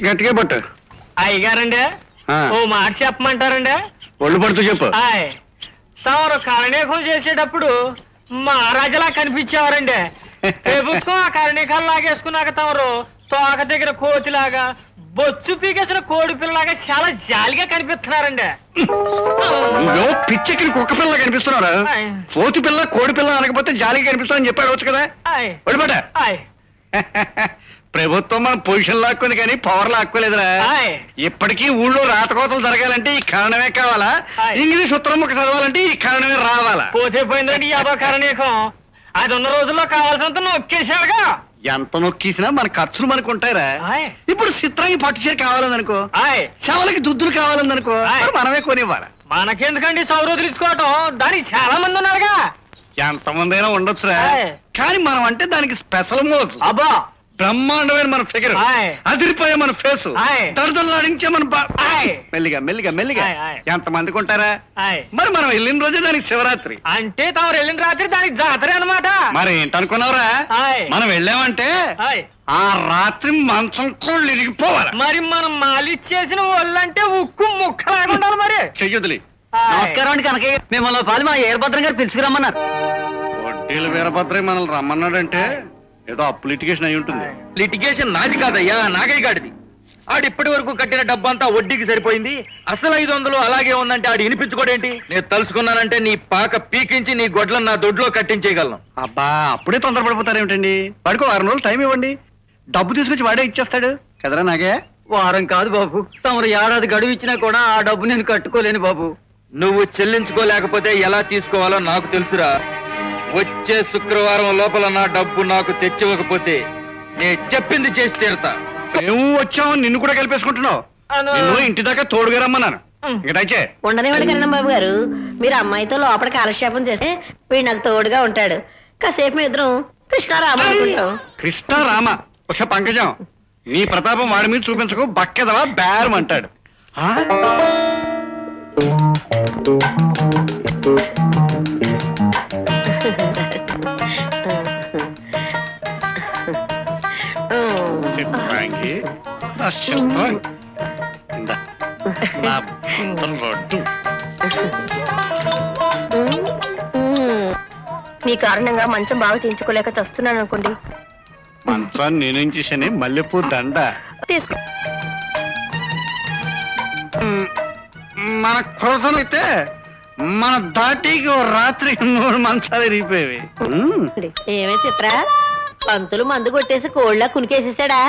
గట్టిగా పట్టు. అయ్యగారండి ఓ మాట చెప్పమంటారండి? ఒళ్ళు పడుతూ చెప్పు. తమరు కరణీకం చేసేటప్పుడు మహారాజులా కనిపించేవారండి. ప్రభుత్వం ఆ కరణీకాలు లాగేసుకున్నాక తమరు తోక దగ్గర కోతిలాగా బొచ్చు పీకేసిన కోడి పిల్లలాగా చాలా జాలిగా కనిపిస్తున్నారండి. పిచ్చెక్కిన కుక్క పిల్ల కనిపిస్తున్నారా? కోతి పిల్ల కోడి పిల్ల అనకపోతే జాలిగా కనిపిస్తారని చెప్పాడు వచ్చు కదా. ఒడిపట ప్రభుత్వం మన పొజిషన్ లాక్కుంది కానీ పవర్ లాక్కోలేదురా. ఇప్పటికీ ఊళ్ళో రాతకోతలు జరగాలంటే ఈ కారణమే కావాలా? ఇంగ్లీష్ ఉత్తరం ముక్క చదవాలంటే ఈ కారణమే రావాలా? పోతే పోయిందండి యాభై కరణీకం. అది ఉన్న రోజుల్లో కావాల్సినంత నొక్కేసాడుగా. ఎంత నొక్కేసినా మన ఖర్చులు మనకు ఉంటాయిరా. ఇప్పుడు చిత్రానికి పట్టు చీర కావాలనుకో, శవలకి దుద్దులు కావాలనుకో, మనమే కొనివ్వాలి. మనకెందుకండి సౌరు తెలుసుకోవటం? దానికి చాలా మంది ఉన్నారుగా. ఎంతమంది అయినా ఉండొచ్చురా, కానీ మనం అంటే దానికి స్పెషల్ మోజు. అబ్బా బ్రహ్మాండమైన మన ఫిగర్, అదిరిపోయే మన ఫేసు, దళదళలాడించే మన మెల్లిగా మెల్లిగా మెల్లిగా ఎంతమందికి ఉంటారా? మరి మనం వెళ్ళిన రోజే దానికి శివరాత్రి. అంటే తమరు వెళ్ళిన రాత్రి దానికి జాతర అన్నమాట. మరి ఏంటనుకున్నావురా? మనం వెళ్ళామంటే ఆ రాత్రి మంచం కోళ్ళు ఇరిగిపోవాలి. మరి మనం మాలిచ్చేసిన వాళ్ళంటే ఉక్కు ముక్కలాగా ఉండాలి. మరి చెయ్యొద్దులే. నమస్కారం అండి కనకయ్య. మిమ్మల్ని పాలు మా ఏర్భద్రం గారు పిలుచుకురమ్మన్నారు. వడ్డీలు వీరభద్రయ్య మనల్ని రమ్మన్నాడంటే ఏదో అప్పు లిటిగేషన్ అయి ఉంటుంది. లిటిగేషన్ నాది కాదయ్యా, నాగయ్య గాడిది. ఆడిప్పటి వరకు కట్టిన డబ్బంతా వడ్డీకి సరిపోయింది. అసలు 500 అలాగే ఉందంటే ఆడి వినిపించుకోడేంటి? నేను తలుసుకున్నానంటే నీ పాక పీకించి నీ గొడ్లను నా దొడ్లో కట్టించేయగలను. అబ్బా అప్పుడే తొందరపడిపోతారేమిటండి? వాడికి 1 వారం రోజులు టైం ఇవ్వండి, డబ్బు తీసుకొచ్చి వాడే ఇచ్చేస్తాడు కదరా. నాగే వారం కాదు బాబు, తమరు ఏడాది గడువు ఇచ్చినా కూడా ఆ డబ్బు నేను కట్టుకోలేను బాబు. నువ్వు చెల్లించుకోలేకపోతే ఎలా తీసుకోవాలో నాకు తెలుసురా. వచ్చే శుక్రవారం లోపల నా డబ్బు నాకు తెచ్చివ్వకపోతే నేను చెప్పింది చేసి తీరుతా. మేము వచ్చాము, నిన్ను కూడా కలిపేసుకుంటున్నావు. నిన్ను ఇంటి దాకా తోడుగా రమ్మన్నాను. ఇకటైతే ఉండనివ్వండి కరణం బాబు గారు. మీరు అమ్మాయితో లోపల కాలక్షేపం చేస్తే వీడు నాకు తోడుగా ఉంటాడు. కాసేపు మీ ఇద్దరం కృష్ణారామ అనుకుంటాం. కృష్ణారామ ఒక పంకజం, నీ ప్రతాపం వాడి మీద చూపించకు, బక్కెదవా బేరం అంటాడు. మీ కారణంగా మంచం బాగా చేయించుకోలేక చస్తున్నాను అనుకోండి. మంచాన్ని నేనేం చేశాను? మల్లెపూ దండ తీసుకో. మన క్రోధం అయితే మన దాటికి రాత్రి 3 మంచాలు ఇరిగిపోయేవి. ఏమే చిత్ర, పంతులు మందు కొట్టేసి కోళ్ళ కునికేసేసాడా?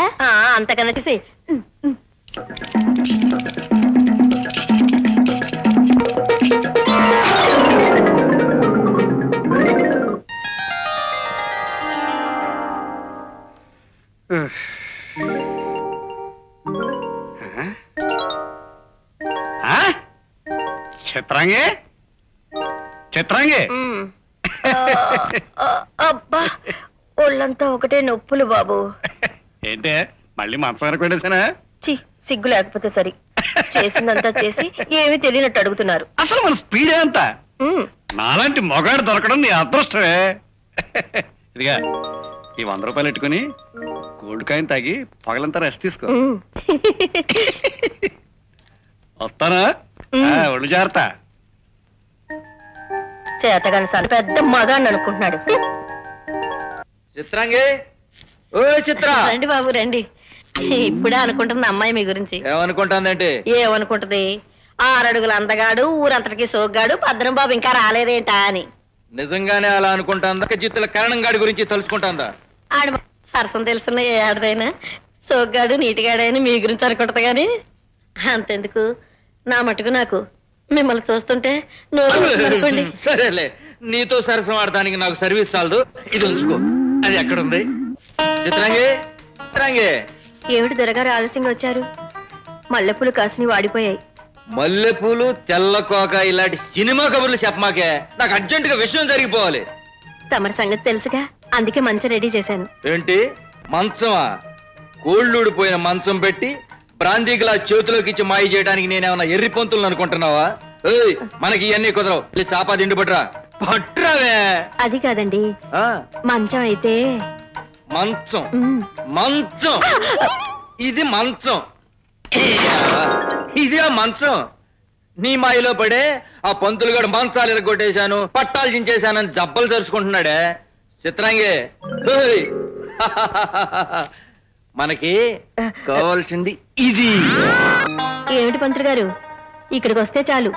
అంతకన్నా తీసి చిత్రాంగి చిత్రాంగి, అబ్బా ఒళ్ళంతా ఒకటే నొప్పులు బాబు. ఏంటే మళ్ళీ మంచం కొట్టేసానా? సిగ్గు లేకపోతే సరి. చేసిందంతా చేసి ఏమీ తెలియనట్టు అడుగుతున్నారు. అసలు మన స్పీడే అంత. నాలాంటి మొగాడు దొరకడం నీ అదృష్టమే. ఇదిగా ఈ 100 రూపాయలు పెట్టుకుని గోల్డ్ కాయిన్ తాగి పగలంతా రెస్ట్ తీసుకో. వస్తానా? ఒళ్ళు జాగ్రత్త. చేతగాని సార్ పెద్ద మగాన్ని అనుకుంటున్నాడు. చిత్రాంగి, ఓ చిత్ర, రండి బాబు రండి. ఇప్పుడే అనుకుంటుంది అమ్మాయి మీ గురించి. ఏమనుకుంటాందంటే? ఏమనుకుంటది? 6 అడుగుల అందగాడు, ఊరంతటికి సోగ్గాడు, భద్రం బాబు ఇంకా రాలేదేంటా అని. నిజంగానే అలా అనుకుంటాందా? జిత్తుల కరణం గాడి గురించి తలుచుకుంటాందా? ఆడ సరసం తెలుసున్న ఏ ఆడదైనా సోగ్గాడు నీటిగాడని మీ గురించి అనుకుంటది గాని అంతెందుకు, నా మటుకు నాకు మిమ్మల్ని చూస్తుంటే అనుకోండి. సరేలే, నీతో సరసం ఆడటానికి నాకు సర్వీస్ చాలదు. ఇది ఉంచుకో. అది ఎక్కడుంది? చిత్రాంగి, చిత్రాంగి. ఏమిటి దొరగారు ఆలస్యంగా వచ్చారు? మల్లెపూలు కాసిని వాడిపోయాయి. మల్లెపూలు, తెల్లకోక ఇలాంటి సినిమా కబుర్లు చెప్పమాకే. నాకు అర్జెంటుగా విషయం జరిగిపోవాలి. తమరి సంగతి తెలుసుగా, అందుకే మంచం రెడీ చేశాను. ఏంటి మంచమా? కోళ్ళూడిపోయిన మంచం పెట్టి బ్రాందీ గ్లాస్ చేతిలోకి ఇచ్చి మాయ చేయడానికి నేనేమన్నా ఎర్రి పంతులను అనుకుంటున్నావా? ఏయ్, మనకి ఇవన్నీ కుదరవు. చాపా దిండు పట్రా. పట్రావే. అది కాదండి, మంచం అయితే. మంచం మంచం ఇది మంచం. ఇదే ఆ మంచం. నీ మాయలో పడే ఆ పంతులు గడు మంచాలు ఎరగొట్టేశాను, పట్టాలు చించేశానని జబ్బలు తెరుచుకుంటున్నాడే. చిత్రాంగే, ఓయ్. మనకి కావాల్సింది ఇది. ఏమిటి పంతులు గారు, ఇక్కడికి వస్తే చాలు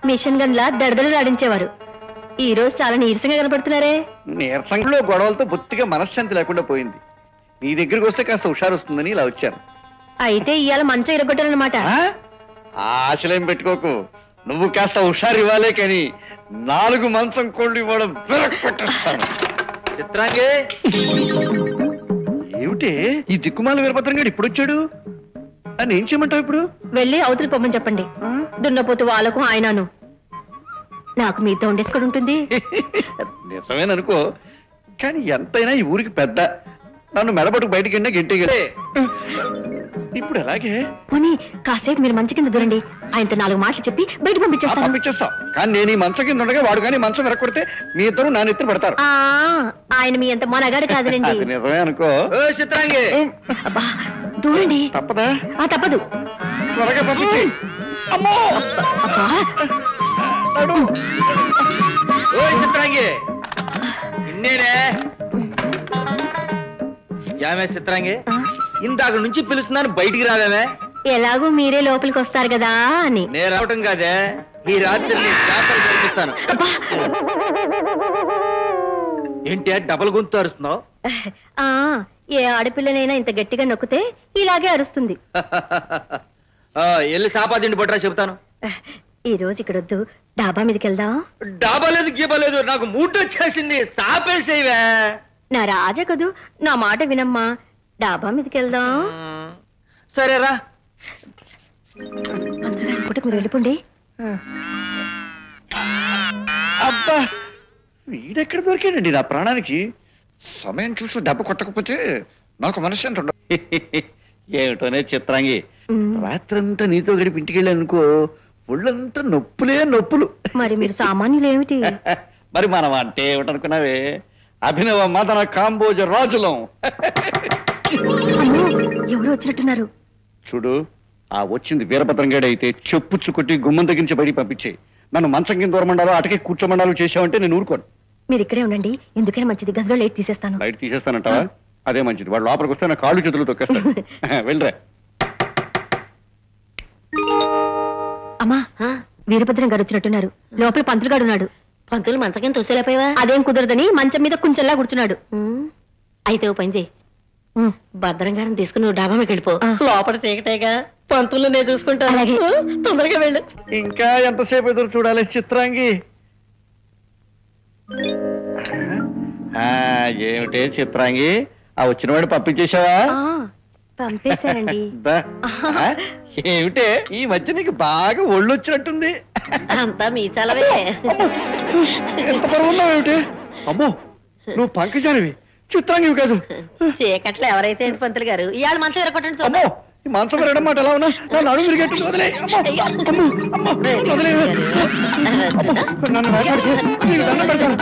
మిషన్ గన్లా దడదలు ఆడించేవారు. ఈ రోజు చాలా నీరసంగా కనపడుతున్నారే. నీరసంలో గొడవలతో బొత్తిగా మనశ్శాంతి లేకుండా పోయింది. నీ దగ్గరికి వస్తే కాస్త హుషారు వస్తుందని ఇలా వచ్చాను. అయితే ఇవాళ మంచం ఇరగొట్టారనమాట. ఆశలేం పెట్టుకోకు, నువ్వు కాస్త హుషారు ఇవ్వాలే కానీ 4 మంచం కోళ్ళు ఇవ్వడం విరక్కొట్టేస్తాను. చిత్రాంగే, ఏమిటి ఈ దిక్కుమాల వీరభద్రం గారు ఇప్పుడు వచ్చాడు? అని ఏం చేయమంటావు ఇప్పుడు? వెళ్ళి అవతలి పొమ్మని చెప్పండి. దున్నపోతు వాళ్ళకు ఆయనను. నాకు మీతో ఉండేసుకొని ఉంటుంది. నిజమేననుకో, కానీ ఎంతైనా ఈ ఊరికి పెద్ద. నన్ను మెడబట్టుకు బయటికి వెళ్ళినా గెంటేగలే. ఇప్పుడు ఎలాగే? పోనీ కాసేపు మీరు మంచం కింద దూరండి, ఆయనతో 4 మాటలు చెప్పి బయట పంపించేస్తాం. కానీ నేను ఈ మంచం కింద ఉండగా వాడు కానీ మంచం వెరకొడితే మీ ఇద్దరు నా నెత్తిన పడతారు. ఆయన మీ అంత మొనగాడు కాదులేండి. నిజమే అనుకో. చిత్రాంగే, దూరండి. తప్పదా? తప్పదు. త్వరగా పంపించి. అమ్మో చిత్రాంగే, ఇన్నేనే యామే. చిత్రాంగే, ఇందాక నుంచి పిలుస్తున్నాను, బయటికి రావేమే? ఎలాగూ మీరే లోపలికి వస్తారు కదా అని. నేను రావటం కాదే, ఈ రాత్రి చేస్తాను. ఏంటి డబల్ గొంతు అరుస్తున్నావు? ఏ ఆడపిల్లనైనా ఇంత గట్టిగా నొక్కితే ఇలాగే అరుస్తుంది. వెళ్ళి సాపాదిండి పట్టరా, చెబుతాను. ఈ రోజు ఇక్కడ వద్దు, డాబా మీదకి వెళ్దాం. డాబా లేదు గీబలేదు, నాకు మూడ్ వచ్చేసింది. సాపేసేవే. నా రాజా కదూ, నా మాట వినమ్మా. డాబా మీదకి వెళ్దాం. సరేరా. అందరూ పూటకు మీరు వెళ్ళిపోండి. అబ్బా, వీడెక్కడ దొరికాడండి నా ప్రాణానికి? సమయం చూసి దెబ్బ కొట్టకపోతే నాకు మనశ్శాంతి ఉండదు. ఏమిటోనే చిత్రాంగి, రాత్రంతా నీతో గడిపి ఇంటికి వెళ్ళానుకో, ఒళ్ళంతా నొప్పులే నొప్పులు. మరి మీరు సామాన్యులు ఏమిటి? మరి మనం అంటే ఏమిటనుకున్నావే, అభినవ మదన కాంబోజ రాజులం. ఎవరు వచ్చినట్టున్నారు? చూడు, ఆ వచ్చింది వీరభద్రం గడి అయితే చెప్పుచ్చు కొట్టి గుమ్మం తగ్గించి బయటికి పంపించే. నన్ను మంచం కింద దూరమండాలో అటకే కూర్చోమండాలు చేసావంటే నేను ఊరుకోను. మీరు ఇక్కడే ఉండండి, ఎందుకైనా మంచిది. గదిలో లైట్ తీసేస్తాను. లైట్ తీసేస్తానంటావా? అదే మంచిది. వాడు లోపలికి వస్తే నా కాళ్ళు చేతులు తొక్కేస్తాడు. వెళ్ళరా. అమ్మా, వీరభద్రం గారు వచ్చినట్టున్నారు. లోపల పంతులు గారు ఉన్నాడు. పంతులు మంచం కింద తోసేలేపోయావా? అదేం కుదరదని మంచం మీద కొంచెంలా కూర్చున్నాడు. అయితే ఓ పని చేయి, భద్రం గారిని తీసుకుని నువ్వు డాబా మీకు వెళ్ళిపో. లోపల చీకటేగా, పంతులు నేను చూసుకుంటాను. తొందరగా వెళ్ళు. ఇంకా ఎంతసేపు ఎదురు చూడాలి చిత్రాంగి? ఏమిటే చిత్రాంగి, ఆ వచ్చిన వాడు పంపించేశావా? పంపేశానండి. ఏమిటే ఈ మధ్య నీకు బాగా ఒళ్ళు వచ్చినట్టుంది? అంతా మీ చలవే. ఎంత బరువు ఉన్నావు ఏమిటి? అమ్మో, నువ్వు పంకజానివి, చిత్రాంగివి కాదు. చీకట్లో ఎవరైతే పంతులు గారు ఇవాళ మంచం ఎరగొట్టండి. అమ్మో, ఈ మంచం ఎరగడం మాట ఎలా ఉన్నా నన్ను అడుగు విరిగట్టు వదిలే. నన్ను మాట్లాడితే నీకు దండం పెడతాను.